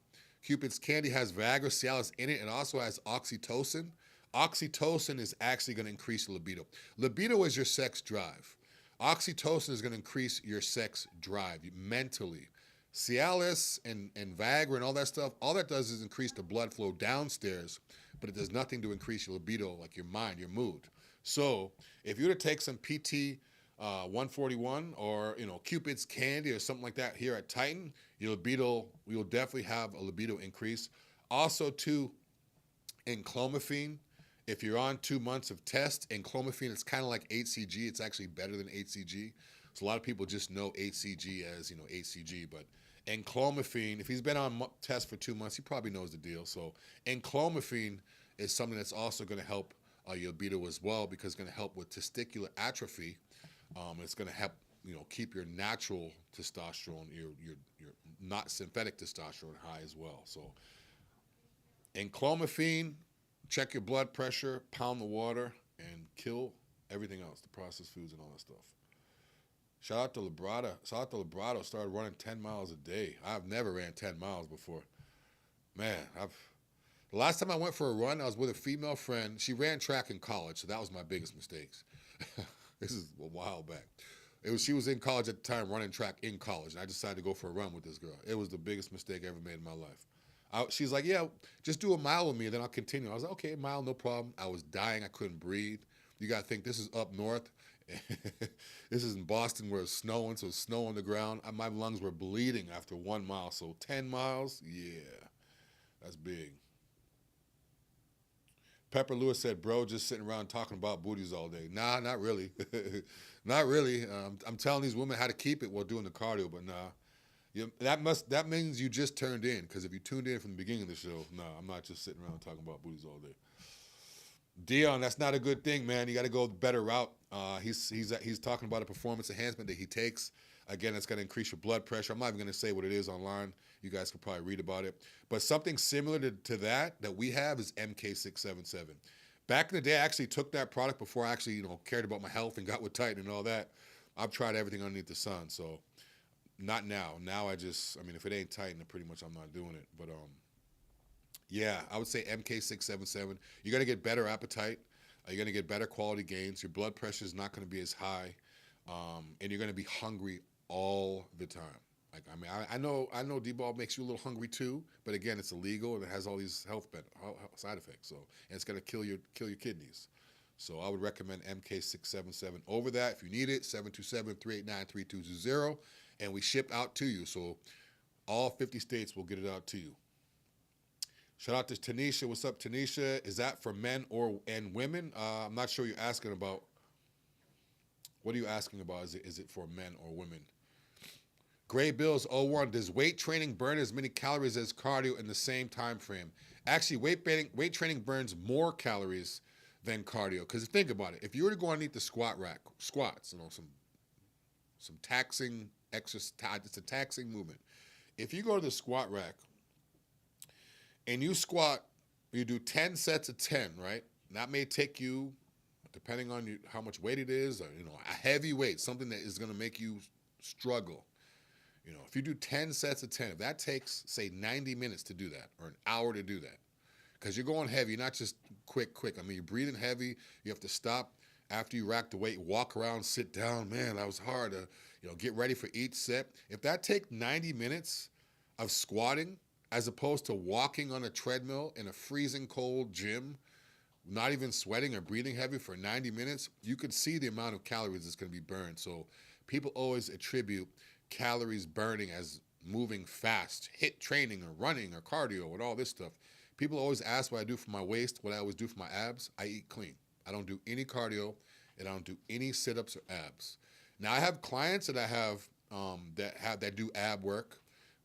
Cupid's Candy has Viagra, Cialis in it, and also has oxytocin. Oxytocin is actually going to increase your libido. Libido is your sex drive. Oxytocin is going to increase your sex drive mentally. Cialis and Viagra and all that stuff, all that does is increase the blood flow downstairs, but it does nothing to increase your libido, like your mind, your mood. So if you were to take some PT 141 or, you know, Cupid's Candy or something like that here at Titan, your libido, you'll definitely have a libido increase. Also, too, enclomiphene. If you're on 2 months of test, enclomiphene, it's kind of like HCG. It's actually better than HCG. So a lot of people just know HCG as, you know, HCG, but enclomiphene, if he's been on test for 2 months, he probably knows the deal. So enclomiphene is something that's also going to help your libido as well, because it's going to help with testicular atrophy. It's going to help, you know, keep your natural testosterone, your not synthetic testosterone high as well. So enclomiphene, check your blood pressure, pound the water, and kill everything else, the processed foods and all that stuff. Shout out to Librado. Started running 10 miles a day. I've never ran 10 miles before. Man, the last time I went for a run, I was with a female friend. She ran track in college, so that was my biggest mistakes. This is a while back. She was in college at the time, running track in college, and I decided to go for a run with this girl. It was the biggest mistake I ever made in my life. She's like, yeah, just do a mile with me, and then I'll continue. I was like, okay, a mile, no problem. I was dying. I couldn't breathe. You got to think this is up north. This is in Boston where it's snowing, so it's snow on the ground. My lungs were bleeding after 1 mile, so 10 miles, yeah, that's big. Pepper Lewis said, bro, just sitting around talking about booties all day. Nah, not really. Not really. I'm telling these women how to keep it while doing the cardio, but nah. That means you just turned in, because if you tuned in from the beginning of the show, nah, I'm not just sitting around talking about booties all day. Dion, that's not a good thing, man. You got to go the better route. He's talking about a performance enhancement that he takes. Again, it's going to increase your blood pressure. I'm not even going to say what it is online. You guys can probably read about it. But something similar to that we have is MK677. Back in the day, I actually took that product before I actually, you know, cared about my health and got with Titan and all that. I've tried everything underneath the sun, so not now. Now if it ain't Titan, then pretty much I'm not doing it. But yeah, I would say MK677. You're going to get better appetite. You're going to get better quality gains. Your blood pressure is not going to be as high. And you're going to be hungry all the time. I know D-ball makes you a little hungry too, but again, it's illegal and it has all these health side effects. So, and it's going to kill your kidneys. So I would recommend MK677 over that. If you need it, 727-389-3220, and we ship out to you. So all 50 states will get it out to you. Shout out to Tanisha. What's up, Tanisha? Is that for men and women? I'm not sure you're asking about. What are you asking about? Is it for men or women? Gray Bills 01. Does weight training burn as many calories as cardio in the same time frame? Actually, weight training burns more calories than cardio. Because think about it. If you were to go underneath the squats, some taxing exercise, it's a taxing movement. If you go to the squat rack and you squat, you do 10 sets of 10, right? And that may take you, depending on how much weight it is, or, a heavy weight, something that is going to make you struggle. If you do 10 sets of 10, if that takes, say, 90 minutes to do that, or an hour to do that, because you're going heavy, not just quick. I mean, you're breathing heavy. You have to stop after you rack the weight, walk around, sit down. Man, that was hard to, get ready for each set. If that takes 90 minutes of squatting, as opposed to walking on a treadmill in a freezing cold gym, not even sweating or breathing heavy for 90 minutes, you could see the amount of calories that's going to be burned. So people always attribute calories burning as moving fast, HIIT training or running or cardio and all this stuff. People always ask what I do for my waist, what I always do for my abs. I eat clean. I don't do any cardio, and I don't do any sit-ups or abs. Now, I have clients that I have that do ab work,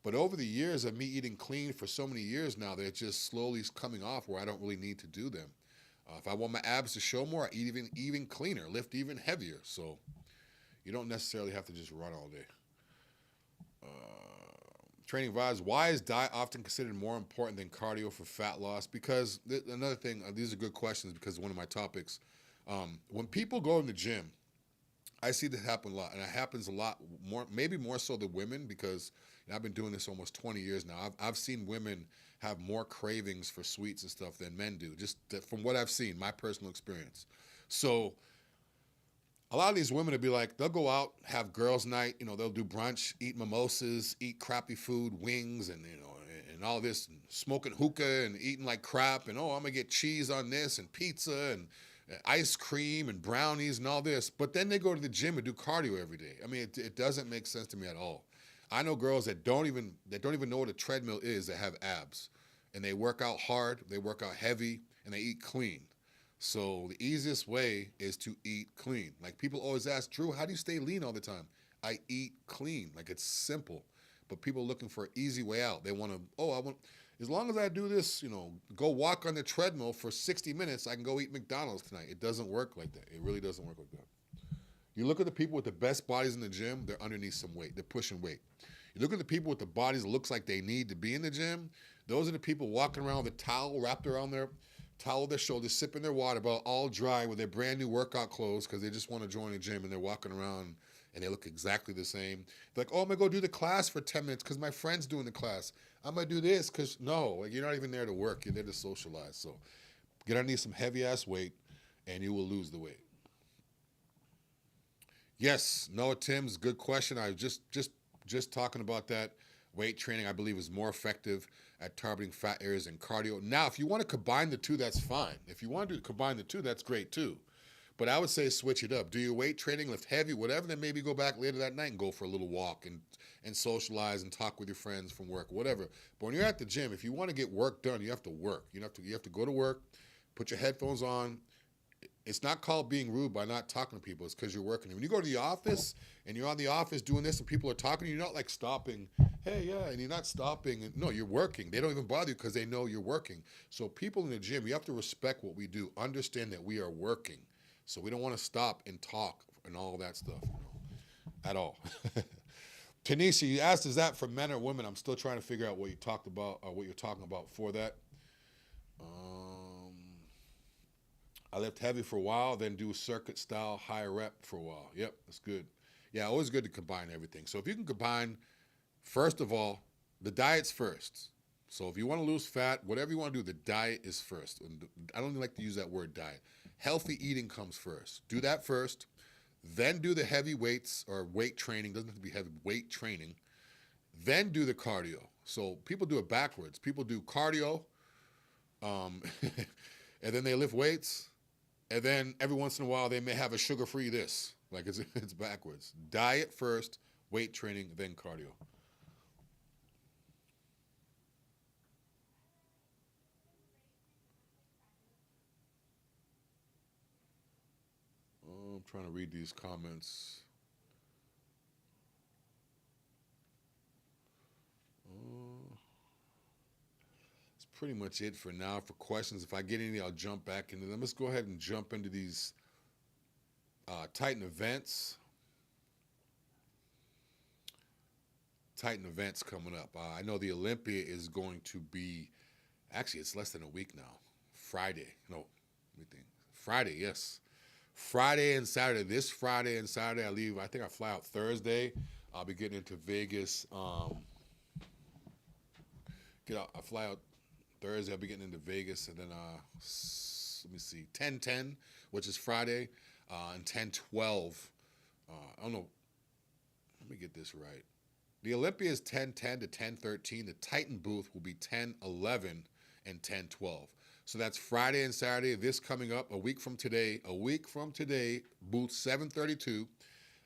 but over the years of me eating clean for so many years now, they're just slowly coming off where I don't really need to do them. If I want my abs to show more, I eat even cleaner, lift even heavier. So you don't necessarily have to just run all day. Training vibes. Why is diet often considered more important than cardio for fat loss? Because another thing, these are good questions because one of my topics. When people go in the gym, I see this happen a lot, and it happens a lot more, maybe more so than women, because I've been doing this almost 20 years now. I've seen women have more cravings for sweets and stuff than men do, just from what I've seen, my personal experience. So a lot of these women will be like, they'll go out, have girls' night, they'll do brunch, eat mimosas, eat crappy food, wings, and and all this, and smoking hookah and eating like crap, and I'm gonna get cheese on this and pizza and ice cream and brownies and all this. But then they go to the gym and do cardio every day. I mean, it doesn't make sense to me at all. I know girls that don't even know what a treadmill is that have abs, and they work out hard, they work out heavy, and they eat clean. So the easiest way is to eat clean. Like people always ask, Drew, how do you stay lean all the time? I eat clean. Like it's simple. But people are looking for an easy way out. They want to, as long as I do this, go walk on the treadmill for 60 minutes, I can go eat McDonald's tonight. It doesn't work like that. It really doesn't work like that. You look at the people with the best bodies in the gym, they're underneath some weight. They're pushing weight. You look at the people with the bodies that looks like they need to be in the gym, those are the people walking around with a towel wrapped around their shoulders, sipping their water bottle, all dry with their brand new workout clothes because they just want to join the gym, and they're walking around and they look exactly the same. They're like, I'm going to go do the class for 10 minutes because my friend's doing the class. I'm going to do this because, no, you're not even there to work. You're there to socialize. So get underneath some heavy-ass weight, and you will lose the weight. Yes, Noah Timms, good question. I was just talking about that. Weight training, I believe, is more effective at targeting fat areas than cardio. Now, if you want to combine the two, that's fine. If you want to combine the two, that's great too. But I would say switch it up. Do your weight training, lift heavy, whatever, then maybe go back later that night and go for a little walk and socialize and talk with your friends from work, whatever. But when you're at the gym, if you want to get work done, you have to work. You have to go to work, put your headphones on. It's not called being rude by not talking to people. It's because you're working. When you go to the office and you're on the office doing this and people are talking, you're not like stopping, hey, yeah, and you're not stopping. No, you're working. They don't even bother you because they know you're working. So people in the gym, you have to respect what we do. Understand that we are working. So we don't want to stop and talk and all that stuff, at all. Tanisha, you asked, is that for men or women? I'm still trying to figure out what you talked about or what you're talking about for that. I lift heavy for a while, then do circuit style high rep for a while. Yep, that's good. Yeah, always good to combine everything. So if you can combine, first of all, the diet's first. So if you want to lose fat, whatever you want to do, the diet is first. I don't like to use that word diet. Healthy eating comes first. Do that first. Then do the heavy weights or weight training. Doesn't have to be heavy, weight training. Then do the cardio. So people do it backwards. People do cardio, and then they lift weights. And then every once in a while, they may have a sugar-free this. Like it's backwards. Diet first, weight training, then cardio. I'm trying to read these comments. That's pretty much it for now. For questions, if I get any, I'll jump back into them. Let's go ahead and jump into these Titan events. Titan events coming up. I know the Olympia is going to be, actually, it's less than a week now. Friday. No, let me think. Friday, yes. Friday and Saturday. This Friday and Saturday, I leave. I think I fly out Thursday. I'll be getting into Vegas. I fly out Thursday. I'll be getting into Vegas, and then let me see, 10/10, which is Friday, and 10/12. I don't know. Let me get this right. The Olympia is 10/10 to 10/13. The Titan booth will be 10/11 and 10/12. So that's Friday and Saturday. This coming up a week from today. Booth 732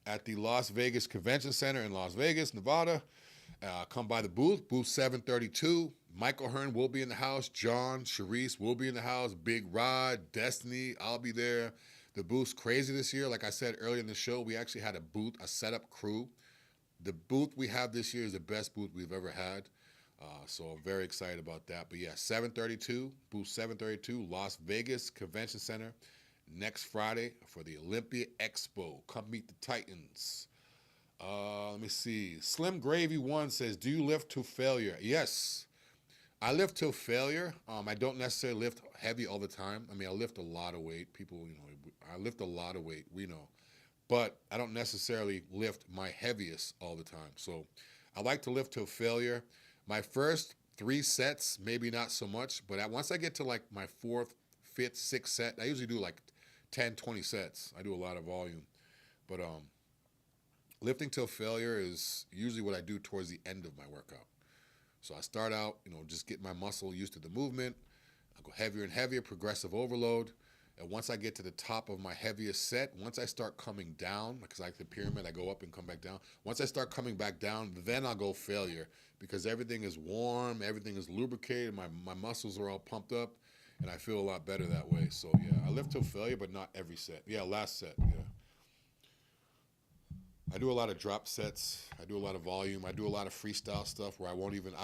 at the Las Vegas Convention Center in Las Vegas, Nevada. Come by the booth 732. Michael Hearn will be in the house. John, Sharice will be in the house. Big Rod, Destiny, I'll be there. The booth's crazy this year. Like I said earlier in the show, we actually had a setup crew. The booth we have this year is the best booth we've ever had. So I'm very excited about that. But yeah, 732, booth 732, Las Vegas Convention Center, next Friday for the Olympia Expo. Come meet the Titans. Let me see. Slim Gravy 1 says, do you lift to failure? Yes, I lift to failure. I don't necessarily lift heavy all the time. I mean, I lift a lot of weight. People, I lift a lot of weight, we know. But I don't necessarily lift my heaviest all the time. So I like to lift to failure. My first 3 sets, maybe not so much, but once I get to like my 4th, 5th, 6th set, I usually do like 10, 20 sets. I do a lot of volume. But lifting till failure is usually what I do towards the end of my workout. So I start out, just get my muscle used to the movement. I go heavier and heavier, progressive overload. And once I get to the top of my heaviest set, once I start coming down, because I like the pyramid, I go up and come back down. Once I start coming back down, then I'll go failure because everything is warm, everything is lubricated, my muscles are all pumped up, and I feel a lot better that way. So yeah, I lift till failure, but not every set. Yeah, last set, yeah. I do a lot of drop sets. I do a lot of volume. I do a lot of freestyle stuff where I won't even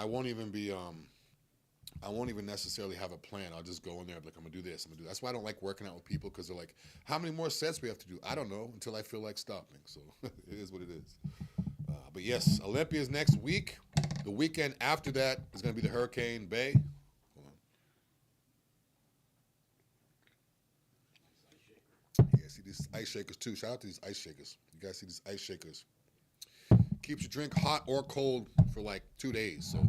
necessarily have a plan. I'll just go in there and be like, I'm going to do this. That's why I don't like working out with people because they're like, how many more sets we have to do? I don't know until I feel like stopping. So it is what it is. But yes, Olympia is next week. The weekend after that is going to be the Hurricane Bay. Hold on. Yeah, see these ice shakers too. Shout out to these ice shakers. You guys see these ice shakers. Keeps your drink hot or cold for like 2 days. So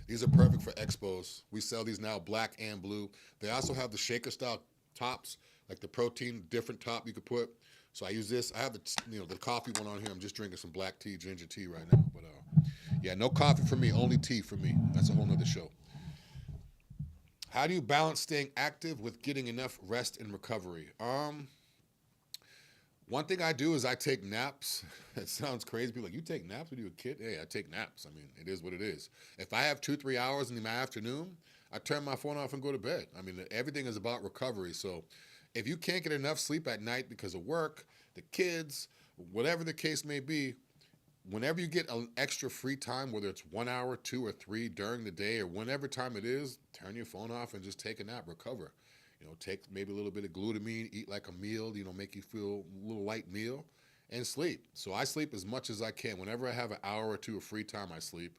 these are perfect for expos. We sell these now black and blue. They also have the shaker style tops, like the protein different top you could put. So I use this. I have the coffee one on here. I'm just drinking some black tea, ginger tea right now. But yeah, no coffee for me, only tea for me. That's a whole nother show. How do you balance staying active with getting enough rest and recovery? One thing I do is I take naps. It sounds crazy. People are like, you take naps when you were a kid? Hey, I take naps. I mean, it is what it is. If I have 2-3 hours in my afternoon, I turn my phone off and go to bed. I mean, everything is about recovery. So if you can't get enough sleep at night because of work, the kids, whatever the case may be, whenever you get an extra free time, whether it's 1 hour, 2 or 3 during the day or whenever time it is, turn your phone off and just take a nap, recover. Take maybe a little bit of glutamine, eat like a meal, make you feel a little light meal, and sleep. So I sleep as much as I can. Whenever I have an hour or 2 of free time, I sleep.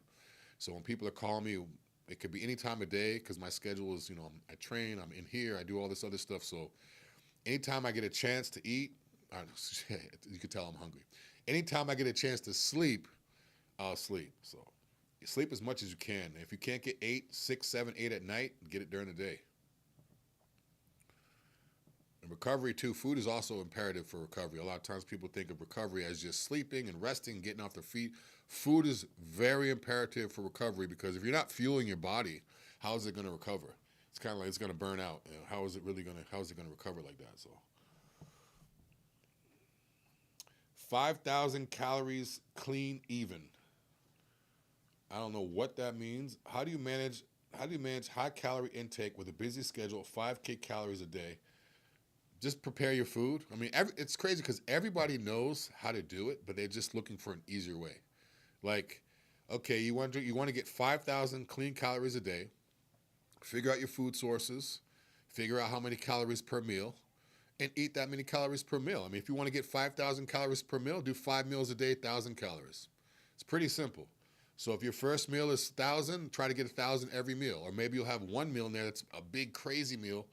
So when people are calling me, it could be any time of day because my schedule is, I train, I'm in here, I do all this other stuff. So anytime I get a chance to eat, you can tell I'm hungry. Anytime I get a chance to sleep, I'll sleep. So you sleep as much as you can. If you can't get 8, 6, 7, 8 at night, get it during the day. And recovery too, food is also imperative for recovery. A lot of times people think of recovery as just sleeping and resting, getting off their feet. Food is very imperative for recovery because if you're not fueling your body, how is it going to recover? It's kind of like it's going to burn out. How is it going to recover like that? So 5,000 calories clean even. I don't know what that means. How do you manage high calorie intake with a busy schedule, 5K calories a day? just prepare your food. I mean, it's crazy because everybody knows how to do it, but they're just looking for an easier way. Like, okay, you want to get 5,000 clean calories a day. Figure out your food sources. Figure out how many calories per meal, and eat that many calories per meal. I mean, if you want to get 5,000 calories per meal, do 5 meals a day, 1,000 calories. It's pretty simple. So if your first meal is 1,000, try to get 1,000 every meal. Or maybe you'll have one meal in there that's a big crazy meal.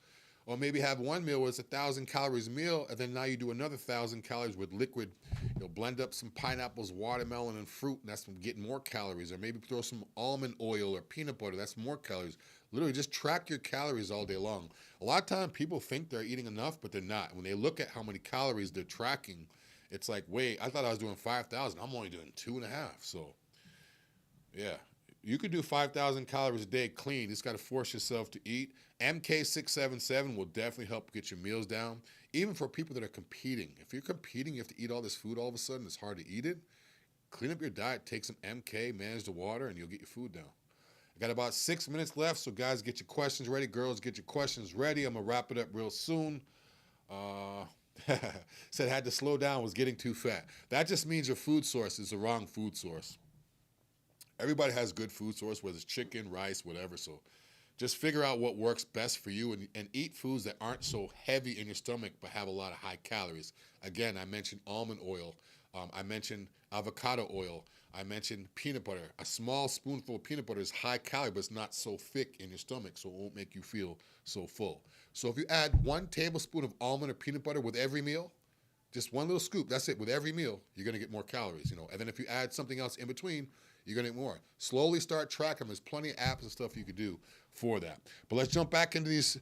Or maybe have one meal where it's 1,000 calories a meal, and then now you do another 1,000 calories with liquid. You'll blend up some pineapples, watermelon, and fruit, and that's getting more calories. Or maybe throw some almond oil or peanut butter. That's more calories. Literally, just track your calories all day long. A lot of time, people think they're eating enough, but they're not. When they look at how many calories they're tracking, it's like, wait, I thought I was doing 5,000. I'm only doing 2.5. So, yeah. You could do 5,000 calories a day clean. You just got to force yourself to eat. MK677 will definitely help get your meals down. Even for people that are competing. If you're competing, you have to eat all this food all of a sudden. It's hard to eat it. Clean up your diet. Take some MK, manage the water, and you'll get your food down. I got about 6 minutes left, so guys, get your questions ready. Girls, get your questions ready. I'm going to wrap it up real soon. Said had to slow down, was getting too fat. That just means your food source is the wrong food source. Everybody has good food source, whether it's chicken, rice, whatever. So just figure out what works best for you and eat foods that aren't so heavy in your stomach but have a lot of high calories. Again, I mentioned almond oil. I mentioned avocado oil. I mentioned peanut butter. A small spoonful of peanut butter is high calorie, but it's not so thick in your stomach, so it won't make you feel so full. So if you add 1 tablespoon of almond or peanut butter with every meal, just one little scoop, that's it, with every meal, you're going to get more calories, And then if you add something else in between, you're going to get more. Slowly start tracking. There's plenty of apps and stuff you could do for that. But let's jump back into these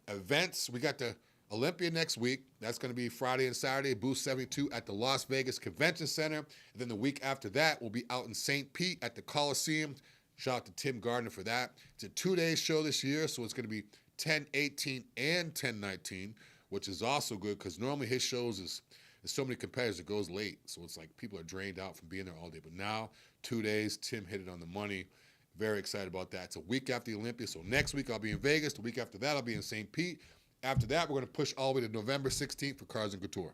events. We got the Olympia next week. That's going to be Friday and Saturday, Booth 72 at the Las Vegas Convention Center. And then the week after that, we'll be out in St. Pete at the Coliseum. Shout out to Tim Gardner for that. It's a 2-day show this year, so it's going to be 10/18 and 10/19, which is also good because normally his shows is there's so many competitors it goes late. So it's like people are drained out from being there all day. But now, 2 days, Tim hit it on the money. Very excited about that. It's a week after the Olympia. So next week I'll be in Vegas. The week after that I'll be in St. Pete. After that, we're going to push all the way to November 16th for Cars and Couture.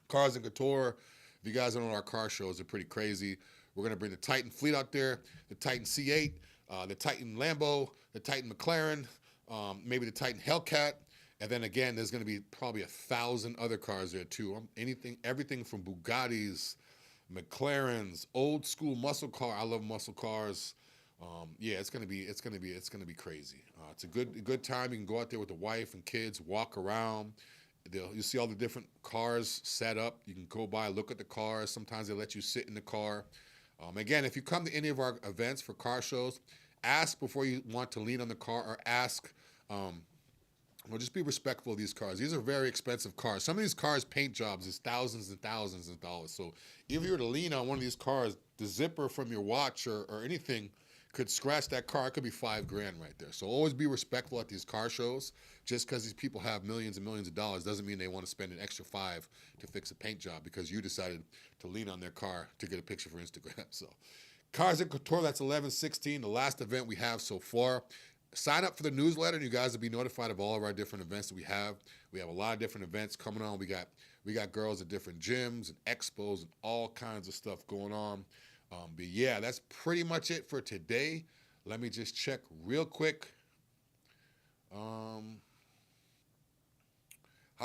Cars and Couture, if you guys don't know our car shows, they're pretty crazy. We're going to bring the Titan Fleet out there, the Titan C8, the Titan Lambo, the Titan McLaren, maybe the Titan Hellcat. And then again, there's going to be probably 1,000 other cars there too. Everything from Bugattis, McLarens, old school muscle car. I love muscle cars. Yeah, it's gonna be crazy. It's a good time. You can go out there with the wife and kids, walk around. You see all the different cars set up. You can go by, look at the cars. Sometimes they let you sit in the car. Again, if you come to any of our events for car shows, ask before you want to lean on the car, or ask. Just be respectful of these cars. These are very expensive cars. Some of these cars, paint jobs, is thousands and thousands of dollars. So if you were to lean on one of these cars, the zipper from your watch or anything could scratch that car. It could be $5,000 right there. So always be respectful at these car shows. Just because these people have millions and millions of dollars doesn't mean they want to spend an extra $5 to fix a paint job because you decided to lean on their car to get a picture for Instagram. So Cars and Couture, that's 11/16, the last event we have so far. Sign up for the newsletter, and you guys will be notified of all of our different events that we have. We have a lot of different events coming on. We got girls at different gyms and expos and all kinds of stuff going on. But yeah, that's pretty much it for today. Let me just check real quick. How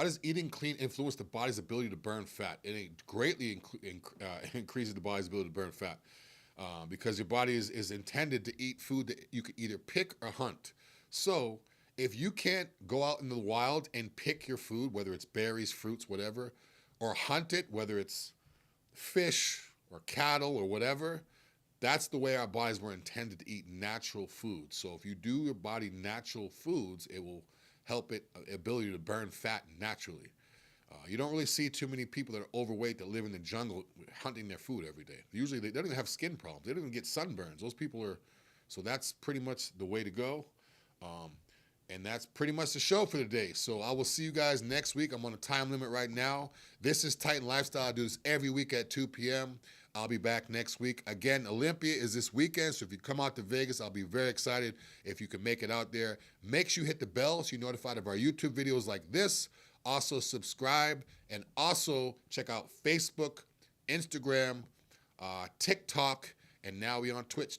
does eating clean influence the body's ability to burn fat? It greatly increases the body's ability to burn fat. Because your body is intended to eat food that you can either pick or hunt. So if you can't go out in the wild and pick your food, whether it's berries, fruits, whatever, or hunt it, whether it's fish or cattle or whatever, that's the way our bodies were intended to eat natural food. So if you do your body natural foods, it will help it ability to burn fat naturally. You don't really see too many people that are overweight that live in the jungle hunting their food every day. Usually they don't even have skin problems. They don't even get sunburns. Those people are, so that's pretty much the way to go. And that's pretty much the show for today. So I will see you guys next week. I'm on a time limit right now. This is Titan Lifestyle. I do this every week at 2 p.m. I'll be back next week. Again, Olympia is this weekend, so if you come out to Vegas, I'll be very excited if you can make it out there. Make sure you hit the bell so you're notified of our YouTube videos like this. Also subscribe, and also check out Facebook, Instagram, TikTok, and now we're on Twitch.